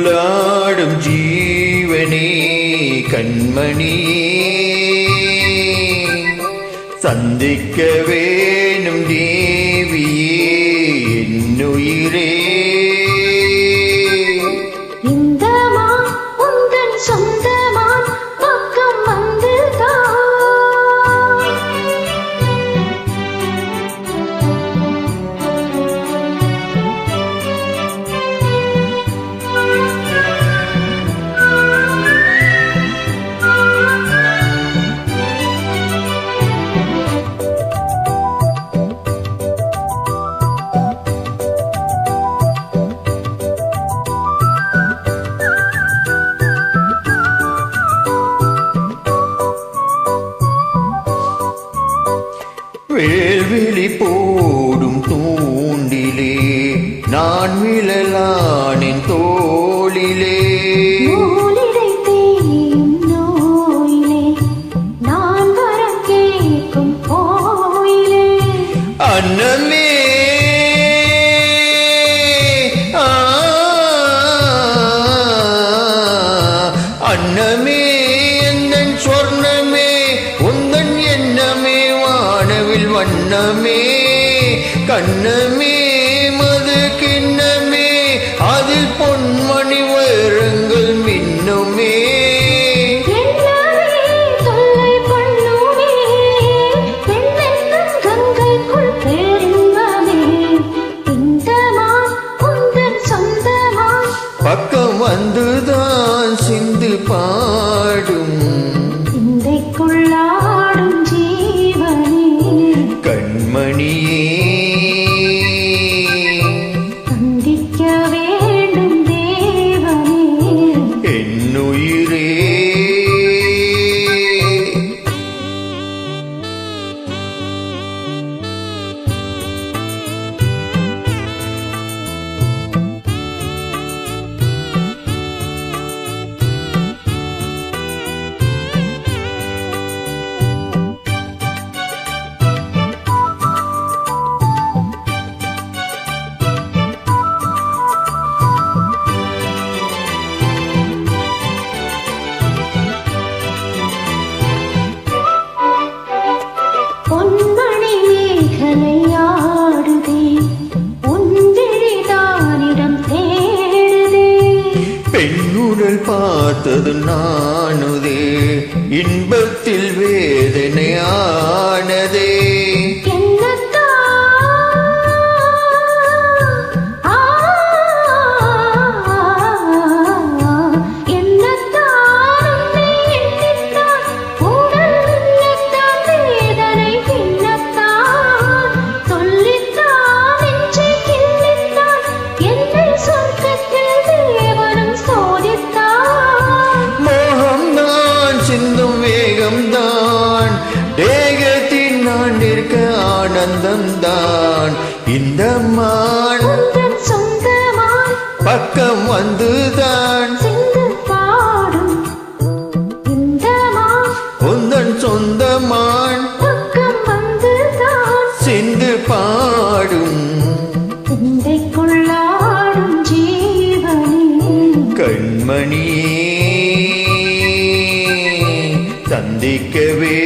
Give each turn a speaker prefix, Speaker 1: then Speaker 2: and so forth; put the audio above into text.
Speaker 1: சிந்தைக்குள்ளாடும் ஜீவனே கண்மணியே சந்திக்க வேணும் தேவியே என்னுயிரே வேல்விழி போடும் தூண்டிலே நான் விழலானின் தோளிலே அன்னமே அன்னமே எந்தன் சொர்ணமே உந்தன் எண்ணமே வானவில் வண்ணமே கண்ணமே மது கிண்ணமே அதில் பொன்மணி வைரங்கள் மின்னுமே பக்கம் வந்துதான் சிந்து பாடும்
Speaker 2: சிந்தைக்குள்ளாடும் ஜீவனே
Speaker 1: கண்மணியே
Speaker 2: சந்திக்க வேண்டும் தேவனே
Speaker 1: என்னுயிரே பெண்ணுடல் பார்த்தது நானுதே இன்பத்தில் வேதனையானதே ஆனந்தம்தான் இந்த மான் பக்கம் வந்துதான்
Speaker 2: பாடும் இந்த
Speaker 1: உந்தன் சொந்தமான்
Speaker 2: பக்கம் வந்துதான்
Speaker 1: சிந்து பாடும்
Speaker 2: சிந்தைக்குள்ளாடும் ஜீவனே
Speaker 1: கண்மணியே சந்திக்கவே